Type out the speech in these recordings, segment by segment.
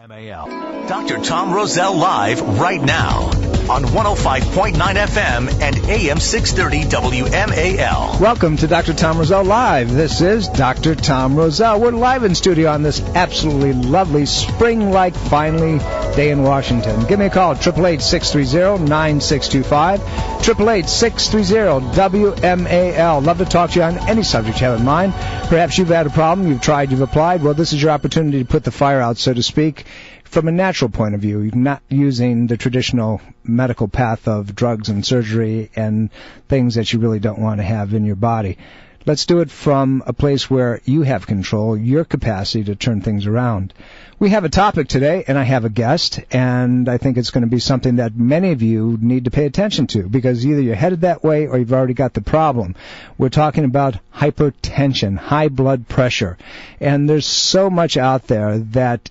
MAL. Dr. Tom Roselle live right now on 105.9 FM and AM 630 WMAL. Welcome to Dr. Tom Roselle Live. This is Dr. Tom Roselle. We're live in studio on this absolutely lovely spring-like finally day in Washington. Give me a call at 888-630-9625, 888-630-WMAL. Love to talk to you on any subject you have in mind. Perhaps you've had a problem, you've tried, you've applied. Well, this is your opportunity to put the fire out, so to speak, from a natural point of view. You're not using the traditional medical path of drugs and surgery and things that you really don't want to have in your body. Let's do it from a place where you have control, your capacity to turn things around. We have a topic today, and I have a guest, and I think it's going to be something that many of you need to pay attention to, because either you're headed that way or you've already got the problem. We're talking about hypertension, high blood pressure, and there's so much out there that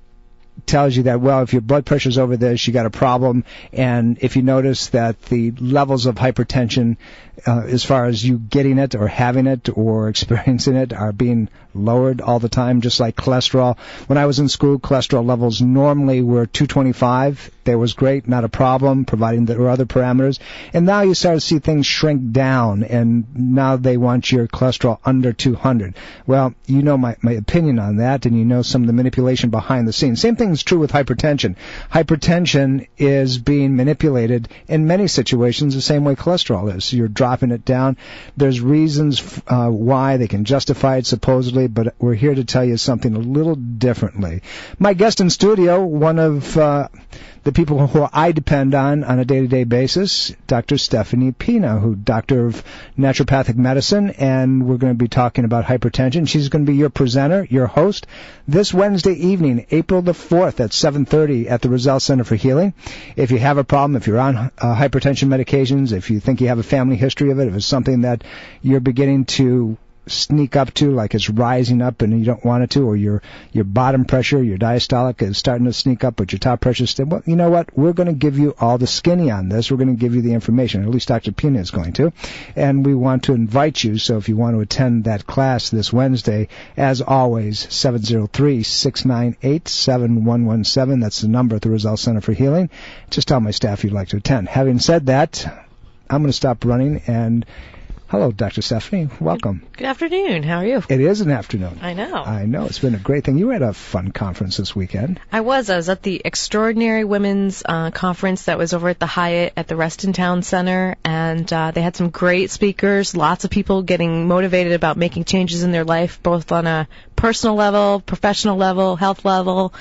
tells you that, well, if your blood pressure's over this, you got a problem. And if you notice that the levels of hypertension, as far as you getting it or having it or experiencing it, are being lowered all the time, just like cholesterol. When I was in school, cholesterol levels normally were 225. That was great, not a problem, providing there were other parameters. And now you start to see things shrink down, and now they want your cholesterol under 200. Well, you know my opinion on that, and you know some of the manipulation behind the scenes. Same thing is true with hypertension. Hypertension is being manipulated in many situations the same way cholesterol is. You're dropping it down. There's reasons why they can justify it, supposedly, but we're here to tell you something a little differently. My guest in studio, one of the people who I depend on a day-to-day basis, Dr. Stephanie Pina, who doctor of naturopathic medicine, and we're going to be talking about hypertension. She's going to be your presenter, your host, this Wednesday evening, April the 4th at 7:30 at the Roselle Center for Healing. If you have a problem, if you're on hypertension medications, if you think you have a family history of it, if it's something that you're beginning to sneak up to, like it's rising up and you don't want it to, or your bottom pressure, your diastolic is starting to sneak up, but your top pressure is still, well, you know what? We're going to give you all the skinny on this. We're going to give you the information, or at least Dr. Pina is going to. And we want to invite you, so if you want to attend that class this Wednesday, as always, 703-698-7117. That's the number at the Roselle Center for Healing. Just tell my staff you'd like to attend. Having said that, I'm going to stop running and hello, Dr. Stephanie. Welcome. Good afternoon. How are you? It is an afternoon. I know. I know. It's been a great thing. You were at a fun conference this weekend. I was at the Extraordinary Women's Conference that was over at the Hyatt at the Reston Town Center, and they had some great speakers, lots of people getting motivated about making changes in their life, both on a personal level, professional level, health level.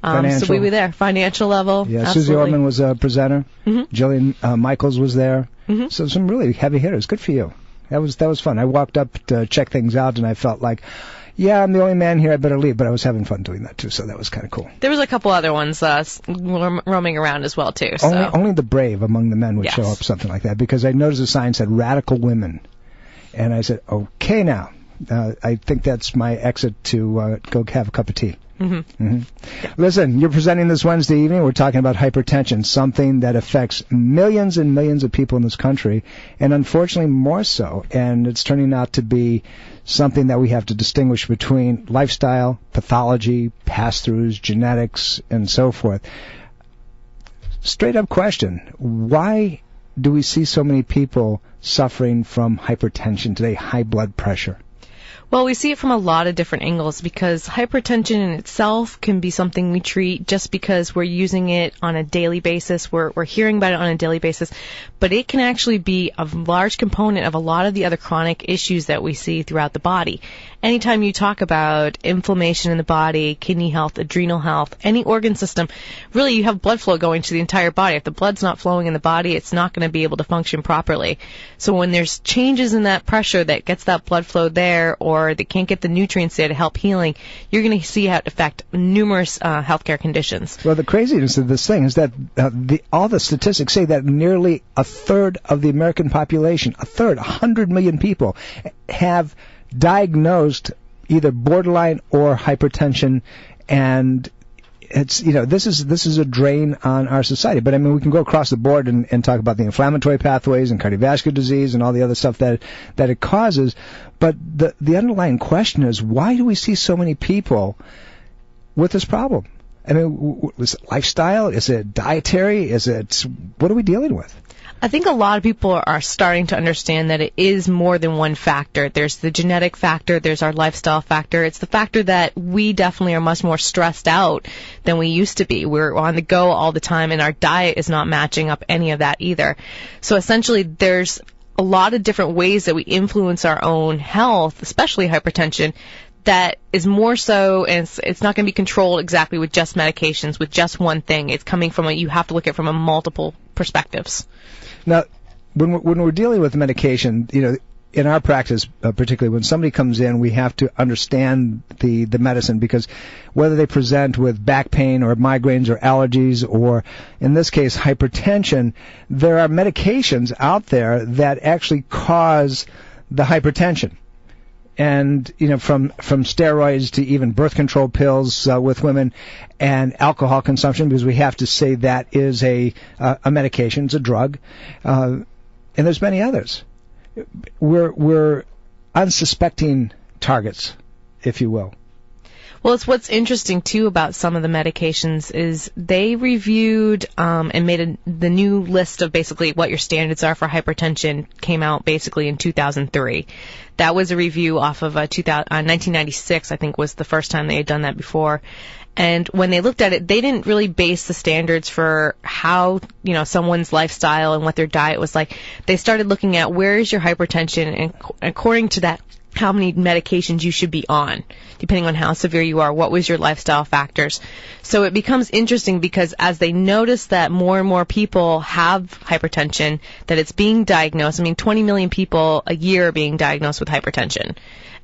So we were there. Financial level. Yeah, absolutely. Susie Orman was a presenter. Mm-hmm. Jillian Michaels was there. Mm-hmm. So some really heavy hitters. Good for you. That was fun. I walked up to check things out, and I felt like, yeah, I'm the only man here, I better leave. But I was having fun doing that, too, so that was kind of cool. There was a couple other ones roaming around as well, too. So. Only the brave among the men would show up, something like that, because I noticed a sign said radical women. And I said, okay, now. I think that's my exit to go have a cup of tea. Mm-hmm. Mm-hmm. Listen, you're presenting this Wednesday evening. We're talking about hypertension, something that affects millions and millions of people in this country, and unfortunately more so. And it's turning out to be something that we have to distinguish between lifestyle, pathology, pass-throughs, genetics, and so forth. Straight up question, why do we see so many people suffering from hypertension today, high blood pressure? Well, we see it from a lot of different angles, because hypertension in itself can be something we treat just because we're using it on a daily basis. We're hearing about it on a daily basis. But it can actually be a large component of a lot of the other chronic issues that we see throughout the body. Anytime you talk about inflammation in the body, kidney health, adrenal health, any organ system, really you have blood flow going to the entire body. If the blood's not flowing in the body, it's not going to be able to function properly. So when there's changes in that pressure that gets that blood flow there, or they can't get the nutrients there to help healing, you're going to see how it affect numerous healthcare conditions. Well, the craziness of this thing is that all the statistics say that nearly a third of the American population, 100 million people, have diagnosed either borderline or hypertension, and it's, this is a drain on our society. But I mean, we can go across the board and talk about the inflammatory pathways and cardiovascular disease and all the other stuff that it causes. But the underlying question is, why do we see so many people with this problem? I mean, is it lifestyle? Is it dietary? What are we dealing with? I think a lot of people are starting to understand that it is more than one factor. There's the genetic factor, there's our lifestyle factor. It's the factor that we definitely are much more stressed out than we used to be. We're on the go all the time, and our diet is not matching up any of that either. So essentially, there's a lot of different ways that we influence our own health, especially hypertension, that is more so, and it's not going to be controlled exactly with just medications, with just one thing. It's coming from you have to look at it from a multiple perspectives. Now, when we're dealing with medication, in our practice, particularly when somebody comes in, we have to understand the medicine, because whether they present with back pain or migraines or allergies or, in this case, hypertension, there are medications out there that actually cause the hypertension. And, from steroids to even birth control pills with women, and alcohol consumption, because we have to say that is a medication, it's a drug, and there's many others. We're unsuspecting targets, if you will. Well, it's what's interesting, too, about some of the medications is they reviewed and made the new list of basically what your standards are for hypertension came out basically in 2003. That was a review off of 1996, I think, was the first time they had done that before. And when they looked at it, they didn't really base the standards for how, someone's lifestyle and what their diet was like. They started looking at where is your hypertension, and according to that, how many medications you should be on, depending on how severe you are, what was your lifestyle factors. So it becomes interesting because as they notice that more and more people have hypertension, that it's being diagnosed. 20 million people a year are being diagnosed with hypertension.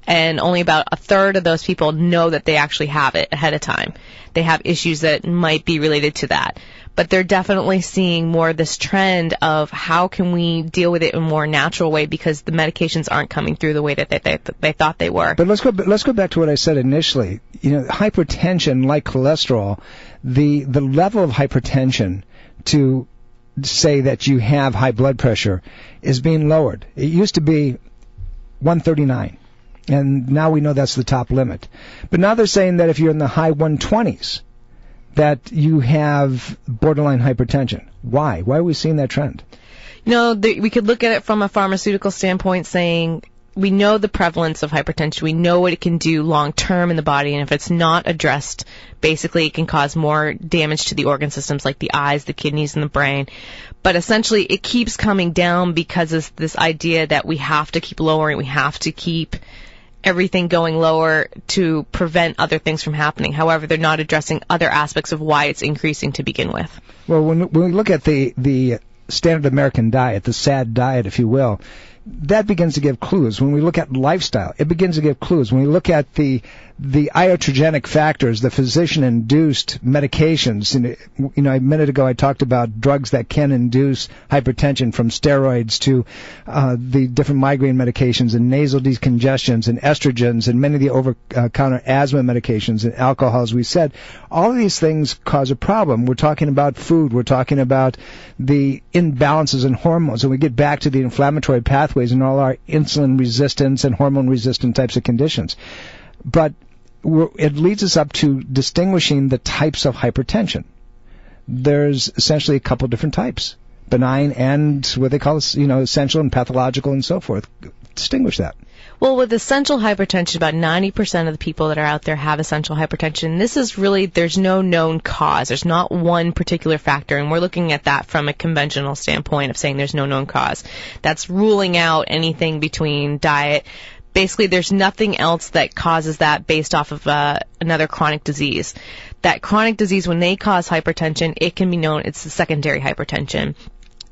And only about a third of those people know that they actually have it ahead of time. They have issues that might be related to that. But they're definitely seeing more of this trend of how can we deal with it in a more natural way, because the medications aren't coming through the way that they thought they were. But let's go back to what I said initially. Hypertension, like cholesterol, the level of hypertension to say that you have high blood pressure is being lowered. It used to be 139. And now we know that's the top limit. But now they're saying that if you're in the high 120s, that you have borderline hypertension. Why? Why are we seeing that trend? We could look at it from a pharmaceutical standpoint, saying we know the prevalence of hypertension. We know what it can do long term in the body, and if it's not addressed, basically it can cause more damage to the organ systems like the eyes, the kidneys, and the brain. But essentially it keeps coming down because of this idea that we have to keep lowering, we have to keep everything going lower to prevent other things from happening. However, they're not addressing other aspects of why it's increasing to begin with. Well, when we look at the standard American diet, the SAD diet, if you will, that begins to give clues. When we look at lifestyle, it begins to give clues. When we look at the iatrogenic factors, the physician-induced medications, a minute ago I talked about drugs that can induce hypertension, from steroids to the different migraine medications and nasal decongestions and estrogens and many of the over-counter asthma medications and alcohol, as we said. All of these things cause a problem. We're talking about food. We're talking about the imbalances in hormones. And we get back to the inflammatory pathways and all our insulin resistance and hormone resistant types of conditions. But it leads us up to distinguishing the types of hypertension. There's essentially a couple different types, benign and what they call, essential and pathological and so forth. Distinguish that. Well, with essential hypertension, about 90% of the people that are out there have essential hypertension. This is really, there's no known cause. There's not one particular factor, and we're looking at that from a conventional standpoint of saying there's no known cause. That's ruling out anything between diet. Basically, there's nothing else that causes that based off of another chronic disease. That chronic disease, when they cause hypertension, it can be known, it's the secondary hypertension.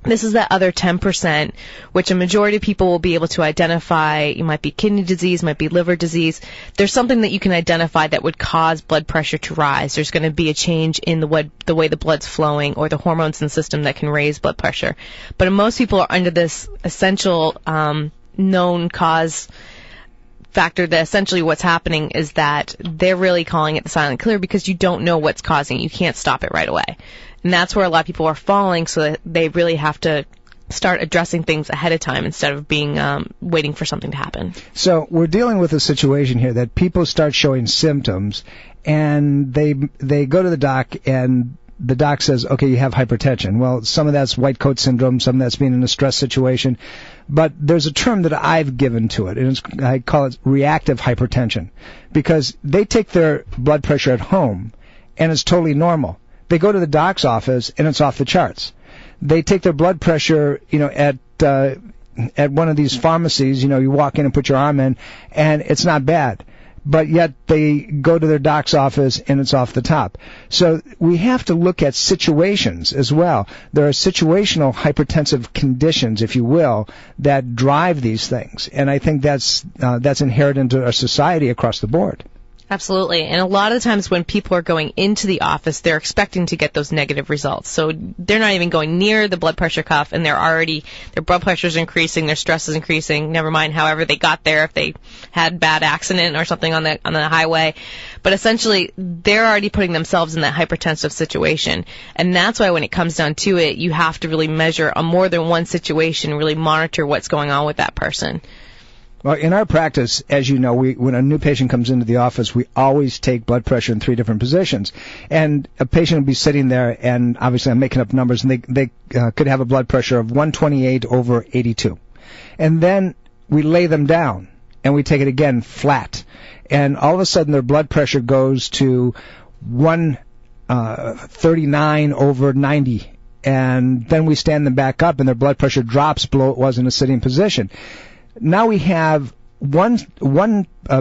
This is that other 10%, which a majority of people will be able to identify. It might be kidney disease, might be liver disease. There's something that you can identify that would cause blood pressure to rise. There's going to be a change in the way the blood's flowing or the hormones in the system that can raise blood pressure. But most people are under this essential known cause factor, that essentially what's happening is that they're really calling it the silent killer because you don't know what's causing it. You can't stop it right away. And that's where a lot of people are falling, so that they really have to start addressing things ahead of time instead of being waiting for something to happen. So we're dealing with a situation here that people start showing symptoms, and they go to the doc, and the doc says, okay, you have hypertension. Well, some of that's white coat syndrome, some of that's being in a stress situation. But there's a term that I've given to it, and I call it reactive hypertension, because they take their blood pressure at home, and it's totally normal. They go to the doc's office, and it's off the charts. They take their blood pressure, at one of these pharmacies, you walk in and put your arm in, and it's not bad. But yet they go to their doc's office and it's off the top. So we have to look at situations as well. There are situational hypertensive conditions, if you will, that drive these things. And I think that's inherent into our society across the board. Absolutely. And a lot of times when people are going into the office, they're expecting to get those negative results. So they're not even going near the blood pressure cuff, and their blood pressure is increasing, their stress is increasing, never mind however they got there, if they had a bad accident or something on the highway. But essentially, they're already putting themselves in that hypertensive situation. And that's why when it comes down to it, you have to really measure on more than one situation, really monitor what's going on with that person. Well, in our practice, as you know, when a new patient comes into the office, we always take blood pressure in 3 different positions. And a patient will be sitting there, and obviously I'm making up numbers, and they could have a blood pressure of 128/82. And then we lay them down, and we take it again flat. And all of a sudden their blood pressure goes to 139/90. And then we stand them back up, and their blood pressure drops below what it was in a sitting position. Now we have one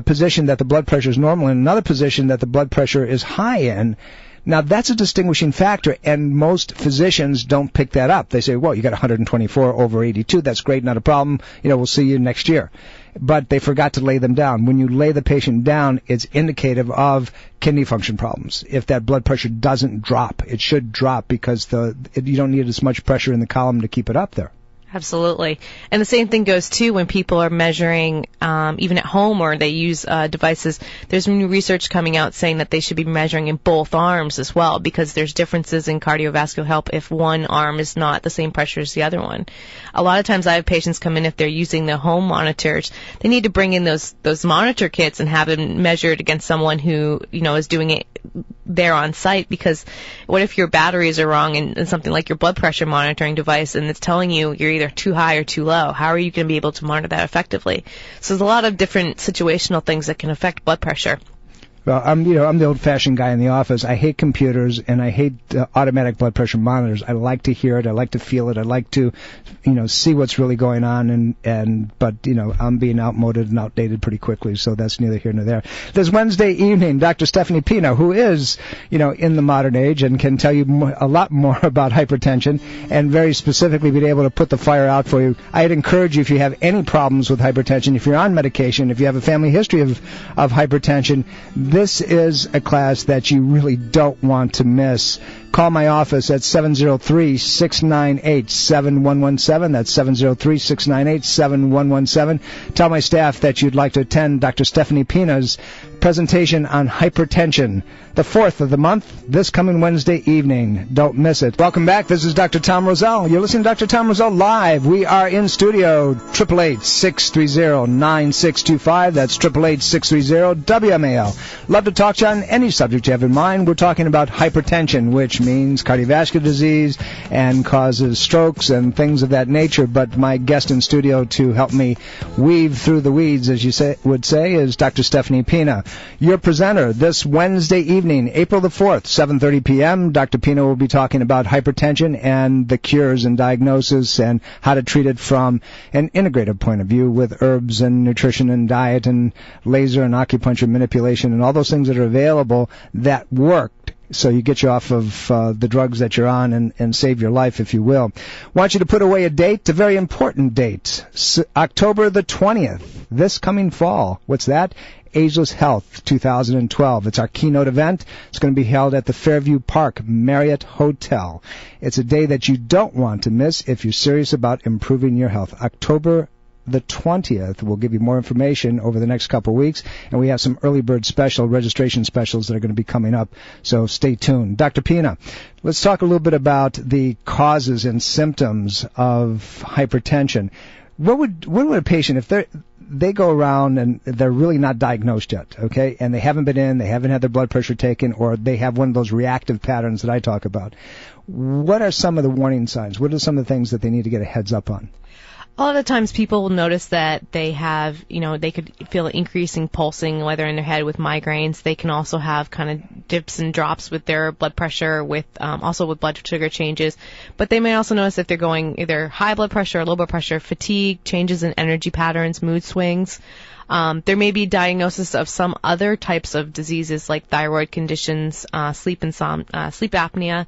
position that the blood pressure is normal and another position that the blood pressure is high in. Now that's a distinguishing factor, and most physicians don't pick that up. They say, well, you got 124/82. That's great, not a problem. We'll see you next year. But they forgot to lay them down. When you lay the patient down, it's indicative of kidney function problems. If that blood pressure doesn't drop, it should drop because you don't need as much pressure in the column to keep it up there. Absolutely. And the same thing goes, too, when people are measuring, even at home, or they use devices. There's new research coming out saying that they should be measuring in both arms as well, because there's differences in cardiovascular health if one arm is not the same pressure as the other one. A lot of times I have patients come in, if they're using the home monitors, they need to bring in those monitor kits and have them measured against someone who, is doing it there on site, because what if your batteries are wrong in something like your blood pressure monitoring device, and it's telling you you're either too high or too low? How are you going to be able to monitor that effectively? So there's a lot of different situational things that can affect blood pressure. Well, I'm the old-fashioned guy in the office. I hate computers, and I hate automatic blood pressure monitors. I like to hear it. I like to feel it. I like to, see what's really going on. But I'm being outmoded and outdated pretty quickly, so that's neither here nor there. This Wednesday evening, Dr. Stephanie Pina, who is, in the modern age and can tell you a lot more about hypertension and very specifically be able to put the fire out for you. I'd encourage you, if you have any problems with hypertension, if you're on medication, if you have a family history of hypertension, this is a class that you really don't want to miss. Call my office at 703-698-7117. That's 703-698-7117. Tell my staff that you'd like to attend Dr. Stephanie Pina's presentation on hypertension, the 4th of the month, this coming Wednesday evening. Don't miss it. Welcome back. This is Dr. Tom Roselle. You're listening to Dr. Tom Roselle live. We are in studio, 888-630-9625. That's 888-630-WMAL. Love to talk to you on any subject you have in mind. We're talking about hypertension, which means cardiovascular disease and causes strokes and things of that nature. But my guest in studio to help me weave through the weeds, as you would say, is Dr. Stephanie Pina. Your presenter this Wednesday evening, April the 4th, 7:30 p.m. Dr. Pina will be talking about hypertension and the cures and diagnosis and how to treat it from an integrative point of view with herbs and nutrition and diet and laser and acupuncture manipulation and all those things that are available that work. So you get you off of the drugs that you're on and save your life, if you will. Want you to put away a date, a very important date, October the 20th, this coming fall. What's that? Ageless Health 2012. It's our keynote event. It's going to be held at the Fairview Park Marriott Hotel. It's a day that you don't want to miss if you're serious about improving your health. October the 20th. We'll give you more information over the next couple of weeks, and we have some early bird registration specials that are going to be coming up, so stay tuned. Dr. Pina, let's talk a little bit about the causes and symptoms of hypertension. What would a patient, if they go around and they're really not diagnosed yet, okay? And they haven't been they haven't had their blood pressure taken, or they have one of those reactive patterns that I talk about. What are some of the warning signs? What are some of the things that they need to get a heads up on? A lot of times people will notice that they have, they could feel increasing pulsing, whether in their head with migraines. They can also have kind of dips and drops with their blood pressure, also with blood sugar changes. But they may also notice if they're going either high blood pressure or low blood pressure, fatigue, changes in energy patterns, mood swings. There may be diagnosis of some other types of diseases like thyroid conditions, sleep apnea.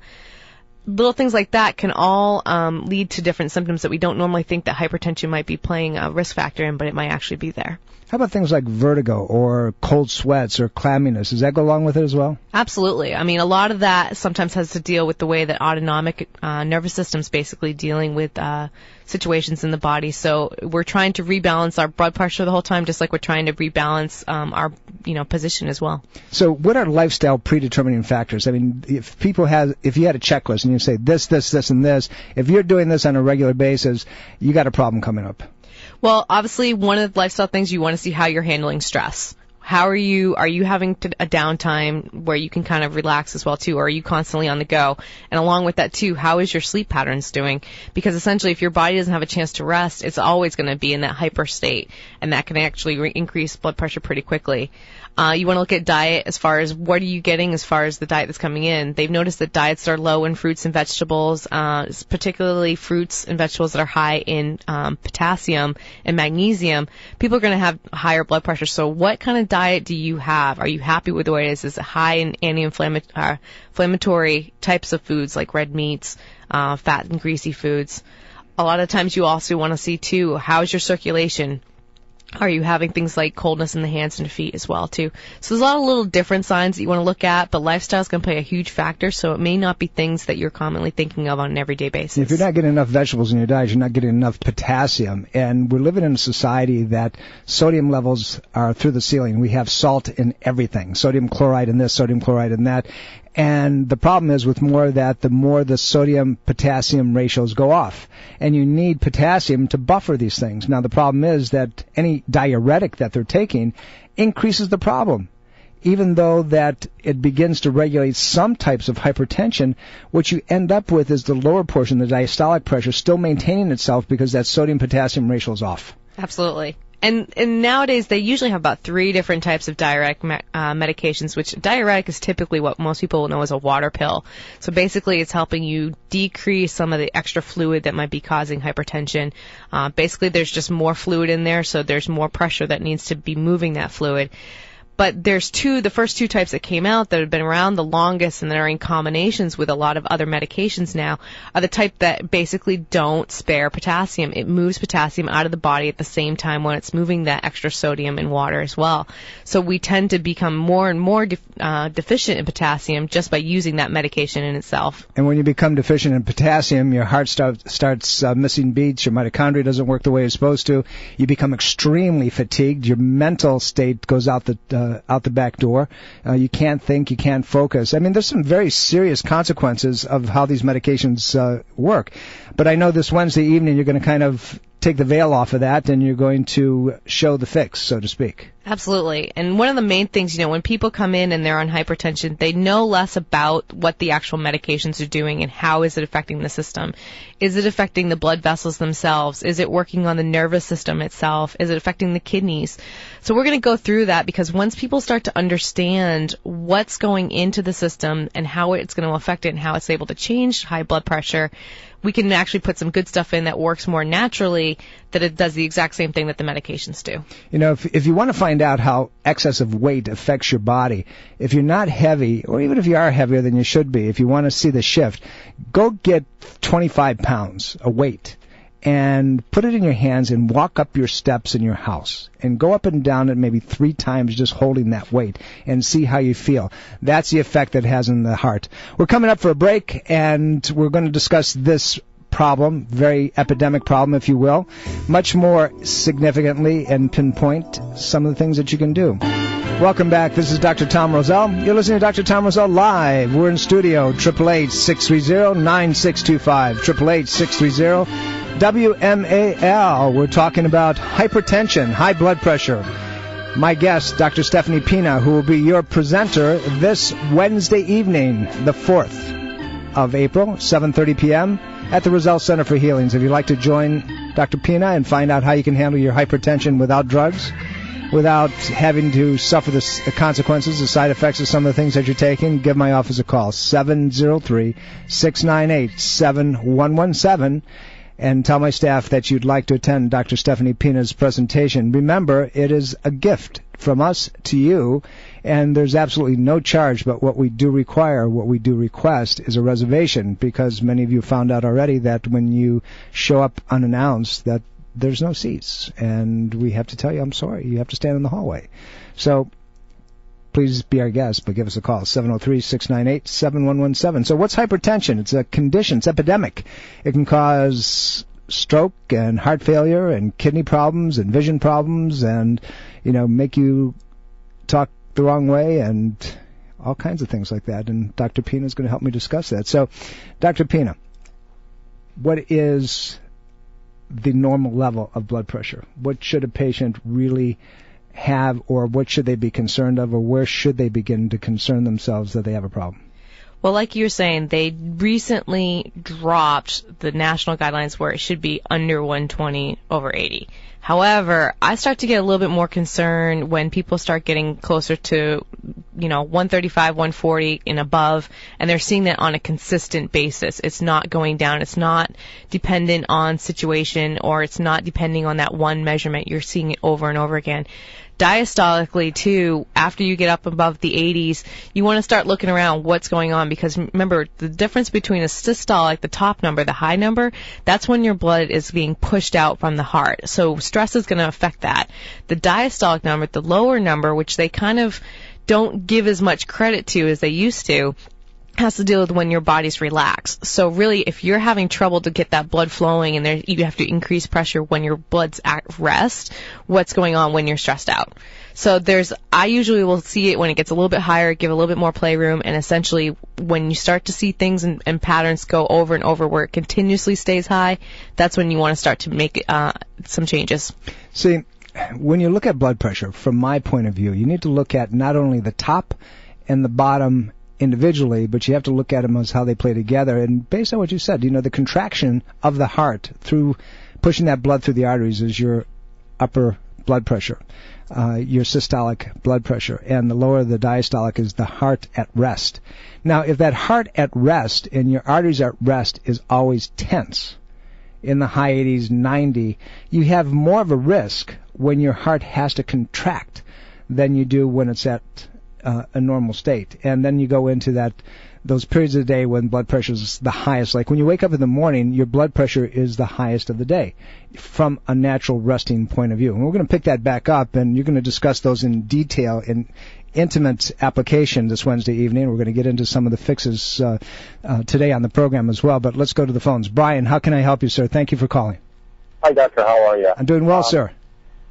Little things like that can all lead to different symptoms that we don't normally think that hypertension might be playing a risk factor in, but it might actually be there. How about things like vertigo or cold sweats or clamminess? Does that go along with it as well? Absolutely. I mean, a lot of that sometimes has to deal with the way that autonomic nervous system's basically dealing with situations in the body. So we're trying to rebalance our blood pressure the whole time, just like we're trying to rebalance our position as well. So what are lifestyle predetermining factors? I mean, if you had a checklist and you say this, and this, if you're doing this on a regular basis, you got a problem coming up. Well, obviously, one of the lifestyle things you want to see how you're handling stress. How are you having a downtime where you can kind of relax as well, too, or are you constantly on the go? And along with that, too, how is your sleep patterns doing? Because essentially, if your body doesn't have a chance to rest, it's always going to be in that hyper state, and that can actually increase blood pressure pretty quickly. You want to look at diet as far as what are you getting as far as the diet that's coming in. They've noticed that diets that are low in fruits and vegetables, particularly fruits and vegetables that are high in potassium and magnesium, people are going to have higher blood pressure. So what kind of diet do you have? Are you happy with the way it is? Is it high in anti-inflammatory types of foods like red meats, fat and greasy foods? A lot of times you also want to see, too, how's your circulation? Are you having things like coldness in the hands and feet as well, too? So there's a lot of little different signs that you want to look at, but lifestyle is going to play a huge factor, so it may not be things that you're commonly thinking of on an everyday basis. If you're not getting enough vegetables in your diet, you're not getting enough potassium, and we're living in a society that sodium levels are through the ceiling. We have salt in everything, sodium chloride in this, sodium chloride in that. And the problem is with more of that, the more the sodium-potassium ratios go off. And you need potassium to buffer these things. Now, the problem is that any diuretic that they're taking increases the problem. Even though that it begins to regulate some types of hypertension, what you end up with is the lower portion, the diastolic pressure, still maintaining itself because that sodium-potassium ratio is off. Absolutely. And nowadays, they usually have about 3 different types of diuretic medications, which diuretic is typically what most people will know as a water pill. So basically, it's helping you decrease some of the extra fluid that might be causing hypertension. Basically, there's just more fluid in there, so there's more pressure that needs to be moving that fluid. But there's the first 2 types that came out that have been around the longest and that are in combinations with a lot of other medications now are the type that basically don't spare potassium. It moves potassium out of the body at the same time when it's moving that extra sodium in water as well. So we tend to become more and more deficient in potassium just by using that medication in itself. And when you become deficient in potassium, your heart starts missing beats, your mitochondria doesn't work the way it's supposed to, you become extremely fatigued, your mental state goes out the back door. You can't think, you can't focus. I mean, there's some very serious consequences of how these medications work. But I know this Wednesday evening you're going to kind of take the veil off of that and you're going to show the fix, so to speak. Absolutely. And one of the main things, when people come in and they're on hypertension, they know less about what the actual medications are doing and how is it affecting the system. Is it affecting the blood vessels themselves? Is it working on the nervous system itself? Is it affecting the kidneys? So we're going to go through that because once people start to understand what's going into the system and how it's going to affect it and how it's able to change high blood pressure, we can actually put some good stuff in that works more naturally, that it does the exact same thing that the medications do. If you want to find out how excessive weight affects your body, if you're not heavy, or even if you are heavier than you should be, if you want to see the shift, go get 25 pounds of weight and put it in your hands and walk up your steps in your house and go up and down it maybe 3 times just holding that weight and see how you feel. That's the effect that it has on the heart. We're coming up for a break and we're going to discuss this problem, very epidemic problem, if you will, much more significantly and pinpoint some of the things that you can do. Welcome back. This is Dr. Tom Roselle. You're listening to Dr. Tom Roselle live. We're in studio, 888-630-9625, 888-630-9625. WMAL. We're talking about hypertension, high blood pressure. My guest, Dr. Stephanie Pina, who will be your presenter this Wednesday evening, the 4th of April, 7:30 p.m. at the Roselle Center for Healings. If you'd like to join Dr. Pina and find out how you can handle your hypertension without drugs, without having to suffer the consequences, the side effects of some of the things that you're taking, give my office a call, 703-698-7117, and tell my staff that you'd like to attend Dr. Stephanie Pina's presentation. Remember, it is a gift from us to you, and there's absolutely no charge, but what we do require, what we do request is a reservation, because many of you found out already that when you show up unannounced that there's no seats, and we have to tell you, I'm sorry, you have to stand in the hallway. So please be our guest, but give us a call, 703-698-7117. So what's hypertension? It's a condition, it's epidemic. It can cause stroke and heart failure and kidney problems and vision problems and, make you talk the wrong way and all kinds of things like that. And Dr. Pina is going to help me discuss that. So, Dr. Pina, what is the normal level of blood pressure? What should a patient really have, or what should they be concerned of, or where should they begin to concern themselves that they have a problem? Well, like you were saying, they recently dropped the national guidelines where it should be under 120/80. However, I start to get a little bit more concerned when people start getting closer to, 135, 140 and above, and they're seeing that on a consistent basis. It's not going down. It's not dependent on situation, or it's not depending on that one measurement. You're seeing it over and over again. Diastolically, too, after you get up above the 80s, you want to start looking around what's going on, because remember, the difference between a systolic, the top number, the high number, that's when your blood is being pushed out from the heart. So stress is going to affect that. The diastolic number, the lower number, which they kind of don't give as much credit to as they used to, has to deal with when your body's relaxed. So really, if you're having trouble to get that blood flowing and you have to increase pressure when your blood's at rest, what's going on when you're stressed out? So I usually will see it when it gets a little bit higher, give a little bit more playroom, and essentially when you start to see things and patterns go over and over where it continuously stays high, that's when you want to start to make some changes. See, when you look at blood pressure, from my point of view, you need to look at not only the top and the bottom individually, but you have to look at them as how they play together. And based on what you said, the contraction of the heart through pushing that blood through the arteries is your upper blood pressure, your systolic blood pressure, and the lower the diastolic is the heart at rest. Now, if that heart at rest and your arteries at rest is always tense, in the high 80s, 90, you have more of a risk when your heart has to contract than you do when it's at a normal state. And then you go into those periods of the day when blood pressure is the highest. Like when you wake up in the morning, your blood pressure is the highest of the day from a natural resting point of view. And we're going to pick that back up, and you're going to discuss those in detail in intimate application this Wednesday evening. We're going to get into some of the fixes today on the program as well. But let's go to the phones. Brian, how can I help you, sir? Thank you for calling. Hi, Doctor. How are you? I'm doing well, sir.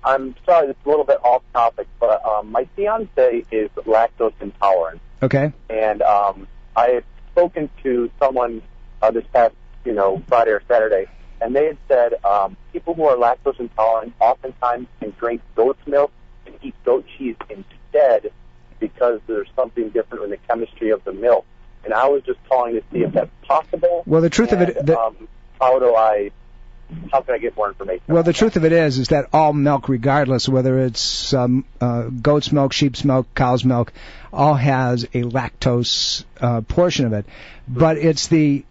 I'm sorry, it's a little bit off topic, but my fiance is lactose intolerant. Okay. And I had spoken to someone this past, Friday or Saturday, and they had said people who are lactose intolerant oftentimes can drink goat's milk and eat goat cheese instead because there's something different in the chemistry of the milk. And I was just calling to see if that's possible. Well, the truth of it... How can I get more information? Well, the truth of it is that all milk, regardless whether it's goat's milk, sheep's milk, cow's milk, all has a lactose portion of it. But it's the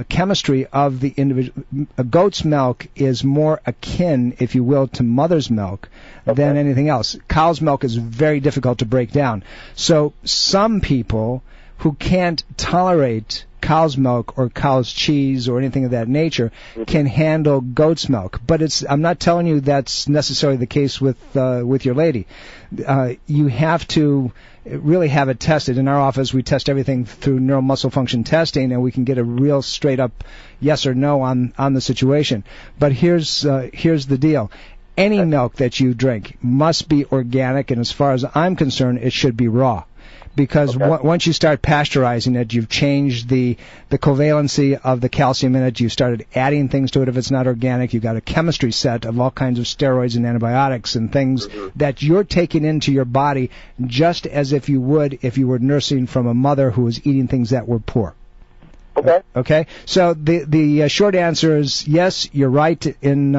chemistry of the individual. Goat's milk is more akin, if you will, to mother's milk than anything else. Cow's milk is very difficult to break down. So some people who can't tolerate cow's milk or cow's cheese or anything of that nature can handle goat's milk. But I'm not telling you that's necessarily the case with your lady. You have to really have it tested. In our office, we test everything through neuromuscle function testing, and we can get a real straight up yes or no on the situation. But here's the deal. Any milk that you drink must be organic, and as far as I'm concerned, it should be raw. because once you start pasteurizing it, you've changed the covalency of the calcium in it. You've started adding things to it if it's not organic. You've got a chemistry set of all kinds of steroids and antibiotics and things that you're taking into your body just as if you would if you were nursing from a mother who was eating things that were poor. Okay. So the short answer is yes, you're right in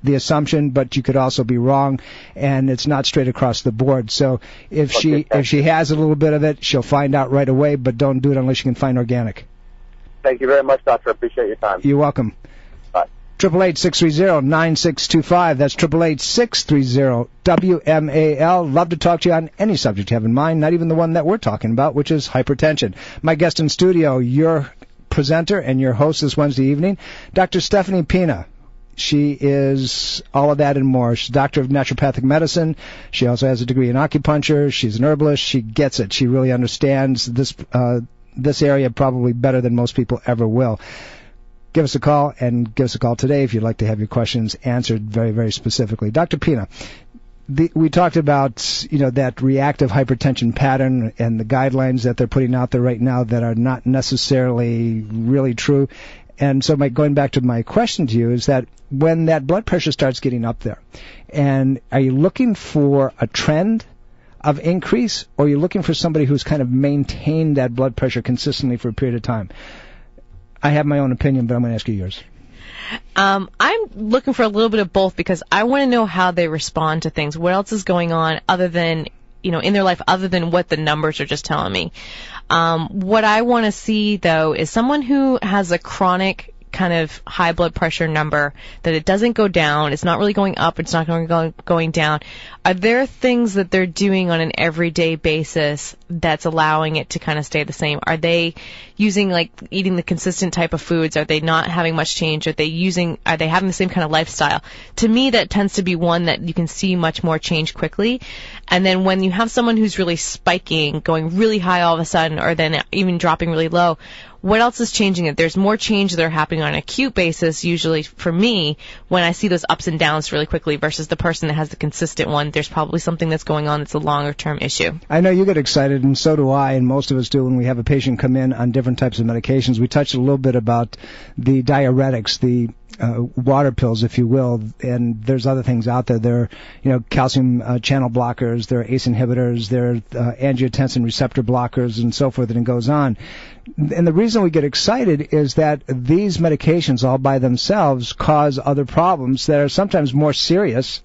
the assumption, but you could also be wrong, and it's not straight across the board. So if she has a little bit of it, she'll find out right away, but don't do it unless you can find organic. Thank you very much, Doctor. Appreciate your time. You're welcome. Bye. 888-630-9625. That's 888-630-WMAL. Love to talk to you on any subject you have in mind, not even the one that we're talking about, which is hypertension. My guest in studio, your presenter and your host this Wednesday evening, Dr. Stephanie Pina. She is all of that and more. She's a doctor of naturopathic medicine. She also has a degree in acupuncture. She's an herbalist. She gets it. She really understands this area probably better than most people ever will. Give us a call, and give us a call today if you'd like to have your questions answered very, very specifically. Dr. Pina, we talked about, that reactive hypertension pattern and the guidelines that they're putting out there right now that are not necessarily really true. And so going back to my question to you is that when that blood pressure starts getting up there, and are you looking for a trend of increase, or are you looking for somebody who's kind of maintained that blood pressure consistently for a period of time? I have my own opinion, but I'm going to ask you yours. I'm looking for a little bit of both because I want to know how they respond to things. What else is going on other than, in their life other than what the numbers are just telling me. What I want to see, though, is someone who has a chronic kind of high blood pressure number, that it doesn't go down, it's not really going up, it's not going down. Are there things that they're doing on an everyday basis that's allowing it to kind of stay the same? Are they using, eating the consistent type of foods? Are they not having much change? Are they having the same kind of lifestyle? To me, that tends to be one that you can see much more change quickly. And then when you have someone who's really spiking, going really high all of a sudden, or then even dropping really low, what else is changing it? There's more change that are happening on an acute basis, usually for me, when I see those ups and downs really quickly versus the person that has the consistent one. There's probably something that's going on that's a longer-term issue. I know you get excited, and so do I, and most of us do when we have a patient come in on different types of medications. We touched a little bit about the diuretics, the water pills, if you will, and there's other things out there. There are, calcium channel blockers, there are ACE inhibitors, there are angiotensin receptor blockers, and so forth, and it goes on. And the reason we get excited is that these medications all by themselves cause other problems that are sometimes more serious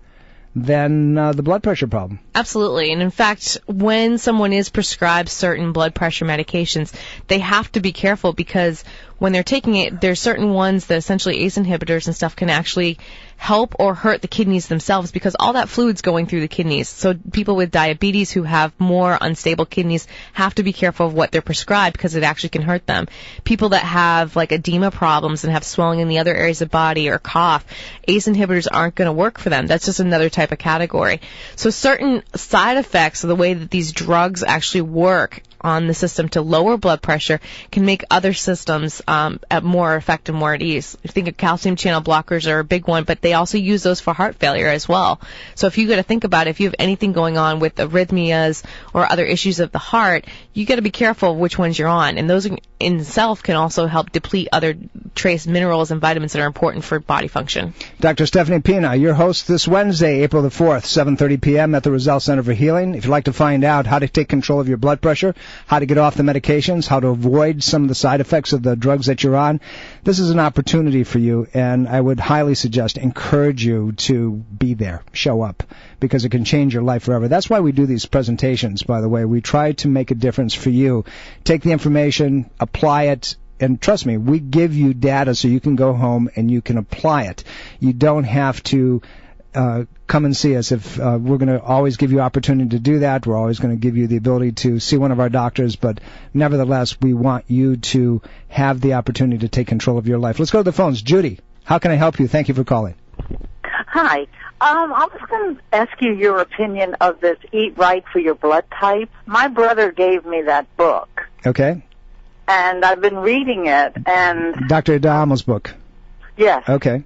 than the blood pressure problem. Absolutely. And in fact, when someone is prescribed certain blood pressure medications, they have to be careful because when they're taking it, there's certain ones that essentially ACE inhibitors and stuff can actually help or hurt the kidneys themselves because all that fluid's going through the kidneys. So people with diabetes who have more unstable kidneys have to be careful of what they're prescribed because it actually can hurt them. People that have edema problems and have swelling in the other areas of the body or cough, ACE inhibitors aren't going to work for them. That's just another type of category. So certain side effects of the way that these drugs actually work on the system to lower blood pressure can make other systems at more effective, more at ease. I think of calcium channel blockers are a big one, but they also use those for heart failure as well. So if you got to think about it, if you have anything going on with arrhythmias or other issues of the heart, you got to be careful of which ones you're on. And those in itself can also help deplete other trace minerals and vitamins that are important for body function. Dr. Stephanie Pina, your host this Wednesday, April the 4th, 7:30 p.m. at the Roselle Center for Healing. If you'd like to find out how to take control of your blood pressure, how to get off the medications, how to avoid some of the side effects of the drugs that you're on, this is an opportunity for you, and I would highly suggest, encourage you to be there, show up, because it can change your life forever. That's why we do these presentations, by the way. We try to make a difference for you. Take the information, apply it, and trust me, we give you data so you can go home and you can apply it. You don't have to come and see us. If we're going to always give you opportunity to do that, we're always going to give you the ability to see one of our doctors, but nevertheless, we want you to have the opportunity to take control of your life. Let's go to the phones. Judy, how can I help you? Thank you for calling. Hi. I was going to ask you your opinion of this Eat Right for Your Blood Type. My brother gave me that book. Okay. And I've been reading it, and... Dr. Adam's book. Yes. Okay.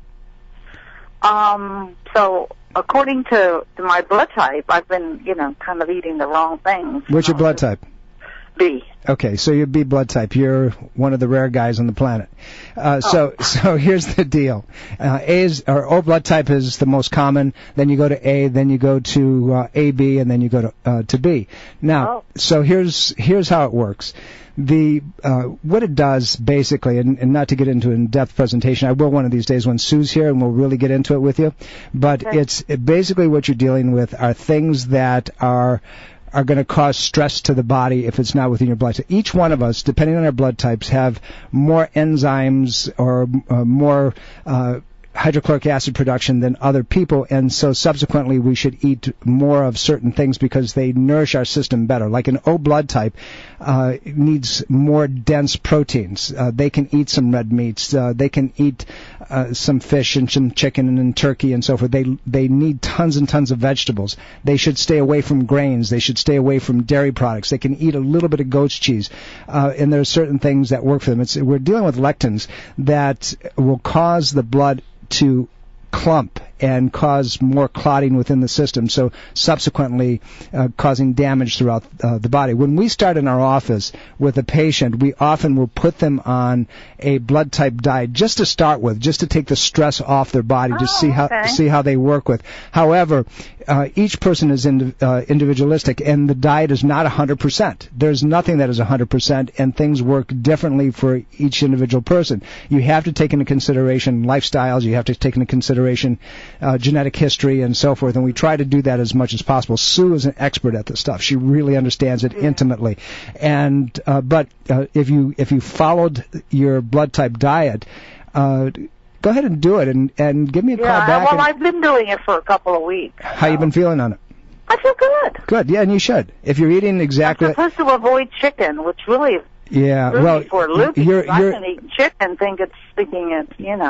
So, according to my blood type, I've been, kind of eating the wrong things. What's your blood type? B. Okay, so you're B blood type. You're one of the rare guys on the planet. So here's the deal. O blood type is the most common. Then you go to A, then you go to AB, and then you go to B. Now, so here's how it works. What it does basically, and not to get into an in-depth presentation, I will one of these days when Sue's here, and we'll really get into it with you. But it's basically what you're dealing with are things that are going to cause stress to the body if it's not within your blood type. Each one of us, depending on our blood types, have more enzymes or more hydrochloric acid production than other people, and so subsequently we should eat more of certain things because they nourish our system better. Like an O blood type needs more dense proteins. They can eat some red meats. They can eat some fish and some chicken and turkey and so forth. They need tons and tons of vegetables. They should stay away from grains. They should stay away from dairy products. They can eat a little bit of goat's cheese. And there are certain things that work for them. We're dealing with lectins that will cause the blood to clump and cause more clotting within the system, so subsequently causing damage throughout the body. When we start in our office with a patient, we often will put them on a blood type diet just to start with, just to take the stress off their body, to see how they work with. However, each person is individualistic, and the diet is not 100%. There's nothing that is 100%, and things work differently for each individual person. You have to take into consideration lifestyles. You have to take into consideration genetic history and so forth, and we try to do that as much as possible. Sue is an expert at this stuff. She really understands it intimately. And but if you followed your blood type diet, go ahead and do it, and give me a call back. Well, I've been doing it for a couple of weeks. How you been feeling on it? I feel good. Good, yeah, and you should. If you're eating exactly... I'm supposed to avoid chicken, which really is for lupus. I've been eating chicken, thinking it's,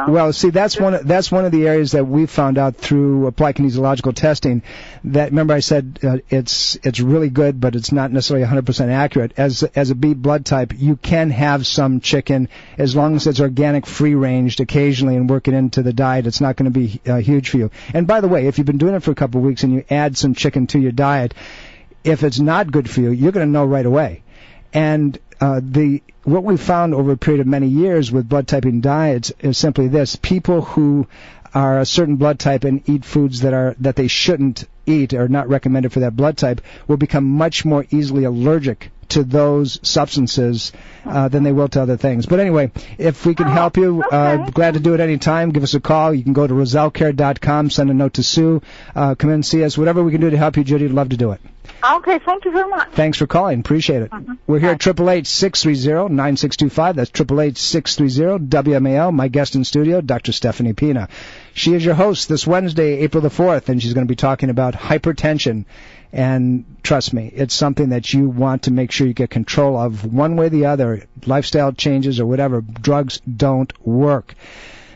Well, see, that's one of the areas that we found out through applied kinesiological testing. That, remember I said it's really good, but it's not necessarily 100% accurate. As a B blood type, you can have some chicken as long as it's organic, free-ranged occasionally, and work it into the diet. It's not going to be huge for you. And by the way, if you've been doing it for a couple of weeks and you add some chicken to your diet, if it's not good for you, you're going to know right away. And what we found over a period of many years with blood typing diets is simply this: people who are a certain blood type and eat foods that they shouldn't eat or not recommended for that blood type will become much more easily allergic to those substances than they will to other things. But anyway, if we can help you, glad to do it any time. Give us a call. You can go to rosellecare.com, send a note to Sue, come in and see us. Whatever we can do to help you, Judy, we'd love to do it. Okay, thank you very much. Thanks for calling. Appreciate it. We're here at 888-630-9625. That's 888-630-WMAL. My guest in studio, Dr. Stephanie Pina. She is your host this Wednesday, April the 4th, and she's going to be talking about hypertension. And trust me, it's something that you want to make sure you get control of one way or the other. Lifestyle changes or whatever, drugs don't work.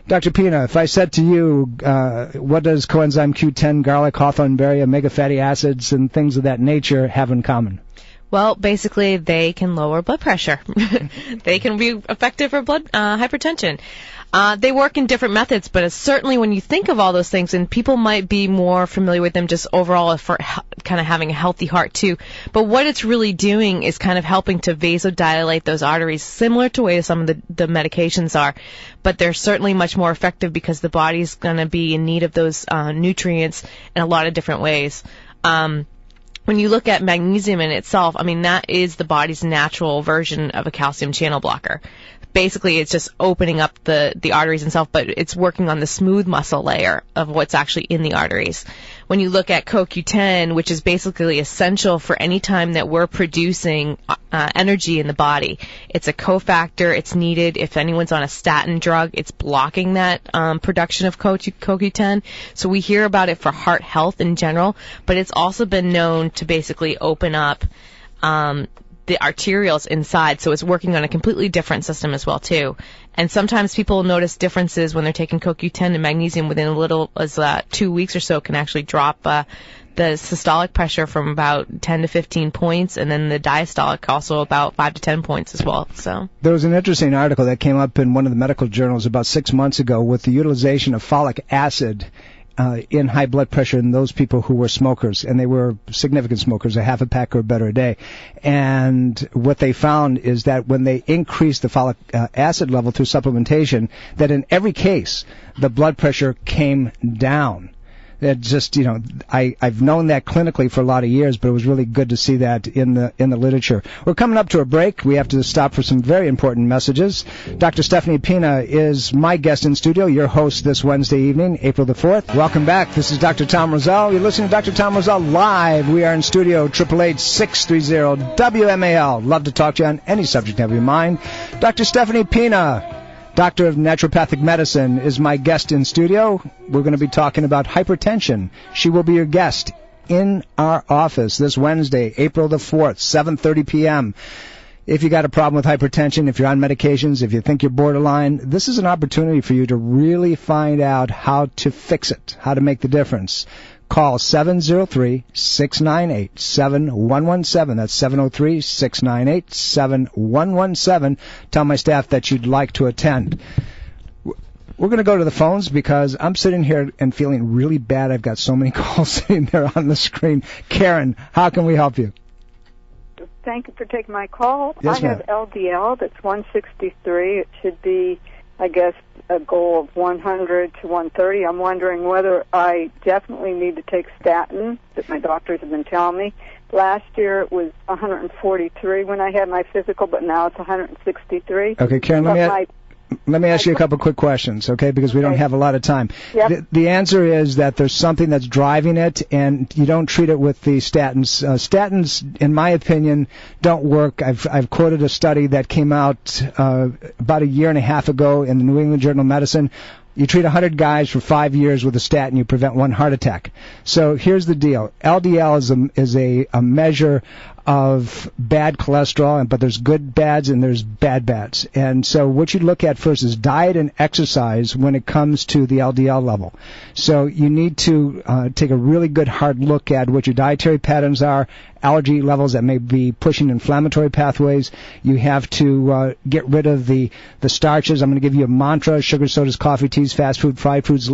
Dr. Pina, if I said to you, what does coenzyme Q10, garlic, hawthorn berry, omega fatty acids, and things of that nature have in common? Well, basically, they can lower blood pressure. They can be effective for hypertension. They work in different methods, but certainly when you think of all those things, and people might be more familiar with them just overall for kind of having a healthy heart too. But what it's really doing is kind of helping to vasodilate those arteries, similar to the way some of the medications are. But they're certainly much more effective because the body's going to be in need of those nutrients in a lot of different ways. When you look at magnesium in itself, I mean, that is the body's natural version of a calcium channel blocker. Basically, it's just opening up the arteries themselves, but it's working on the smooth muscle layer of what's actually in the arteries. When you look at CoQ10, which is basically essential for any time that we're producing energy in the body, it's a cofactor. It's needed. If anyone's on a statin drug, it's blocking that production of CoQ10. So we hear about it for heart health in general, but it's also been known to basically open up the arterials inside, so it's working on a completely different system as well too. And sometimes people notice differences when they're taking CoQ10 and magnesium within as little as 2 weeks or so can actually drop the systolic pressure from about 10 to 15 points, and then the diastolic also about 5 to 10 points as well. So there was an interesting article that came up in one of the medical journals about 6 months ago with the utilization of folic acid in high blood pressure in those people who were smokers, and they were significant smokers, a half a pack or better a day. And what they found is that when they increased the folic acid level through supplementation, that in every case, the blood pressure came down. It just, I've known that clinically for a lot of years, but it was really good to see that in the literature. We're coming up to a break. We have to stop for some very important messages. Dr. Stephanie Pina is my guest in studio, your host this Wednesday evening, April the 4th. Welcome back. This is Dr. Tom Roselle. You're listening to Dr. Tom Roselle live. We are in studio, 888-630-WMAL. Love to talk to you on any subject of your mind. Dr. Stephanie Pina, Doctor of Naturopathic Medicine, is my guest in studio. We're going to be talking about hypertension. She will be your guest in our office this Wednesday, April the 4th, 7:30 p.m. If you got a problem with hypertension, if you're on medications, if you think you're borderline, this is an opportunity for you to really find out how to fix it, how to make the difference. Call 703-698-7117. That's 703-698-7117. Tell my staff that you'd like to attend. We're going to go to the phones because I'm sitting here and feeling really bad. I've got so many calls sitting there on the screen. Karen, how can we help you? Thank you for taking my call. Yes, I have LDL that's 163. It should be, I guess, a goal of 100 to 130. I'm wondering whether I definitely need to take statin that my doctors have been telling me. Last year it was 143 when I had my physical, but now it's 163. Okay, Karen, let me ask you a couple quick questions, okay, because we don't have a lot of time. Yep. The answer is that there's something that's driving it, and you don't treat it with the statins. Statins, in my opinion, don't work. I've quoted a study that came out about a year and a half ago in the New England Journal of Medicine. You treat 100 guys for 5 years with a statin, you prevent one heart attack. So here's the deal. LDL is a measure of bad cholesterol, but there's good bads and there's bad bads. And so what you look at first is diet and exercise when it comes to the LDL level. So you need to take a really good hard look at what your dietary patterns are, allergy levels that may be pushing inflammatory pathways. You have to get rid of the starches. I'm going to give you a mantra: sugar, sodas, coffee, teas, fast food, fried foods,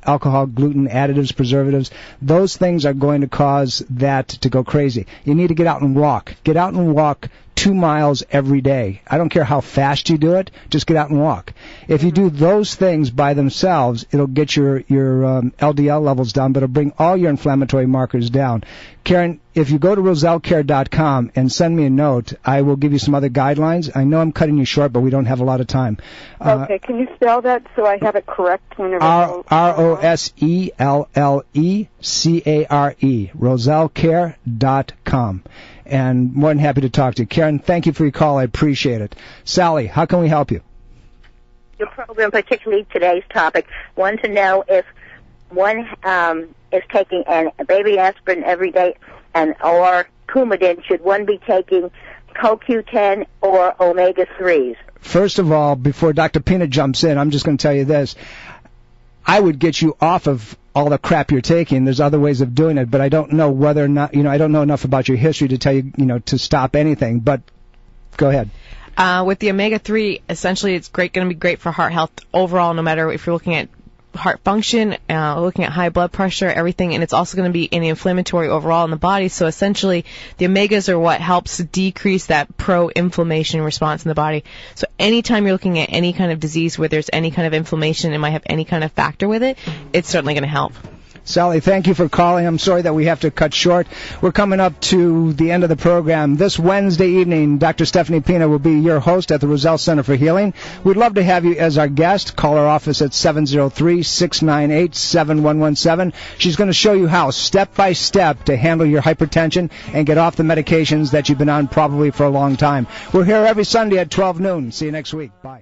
alcohol, gluten, additives, preservatives. Those things are going to cause that to go crazy. You need to get out and walk. Get out and walk 2 miles every day. I don't care how fast you do it, just get out and walk. If you do those things by themselves, it'll get your LDL levels down, but it'll bring all your inflammatory markers down. Karen, if you go to rosellecare.com and send me a note, I will give you some other guidelines. I know I'm cutting you short, but we don't have a lot of time. Okay, can you spell that so I have it correct whenever ROSELLECARE, rosellecare.com. And more than happy to talk to you. Karen, thank you for your call. I appreciate it. Sally, how can we help you? Your program, particularly today's topic, want to know if one is taking a baby aspirin every day or Coumadin, should one be taking CoQ10 or omega-3s? First of all, before Dr. Pina jumps in, I'm just going to tell you this. I would get you off of all the crap you're taking. There's other ways of doing it, but I don't know whether or not, I don't know enough about your history to tell you, to stop anything, but go ahead. With the omega-3, essentially it's going to be great for heart health overall, no matter if you're looking at heart function, looking at high blood pressure, everything, and it's also going to be anti-inflammatory overall in the body. So essentially, the omegas are what helps decrease that pro-inflammation response in the body. So anytime you're looking at any kind of disease where there's any kind of inflammation, it might have any kind of factor with it, it's certainly going to help. Sally, thank you for calling. I'm sorry that we have to cut short. We're coming up to the end of the program. This Wednesday evening, Dr. Stephanie Pina will be your host at the Roselle Center for Healing. We'd love to have you as our guest. Call our office at 703-698-7117. She's going to show you how, step by step, to handle your hypertension and get off the medications that you've been on probably for a long time. We're here every Sunday at 12 noon. See you next week. Bye.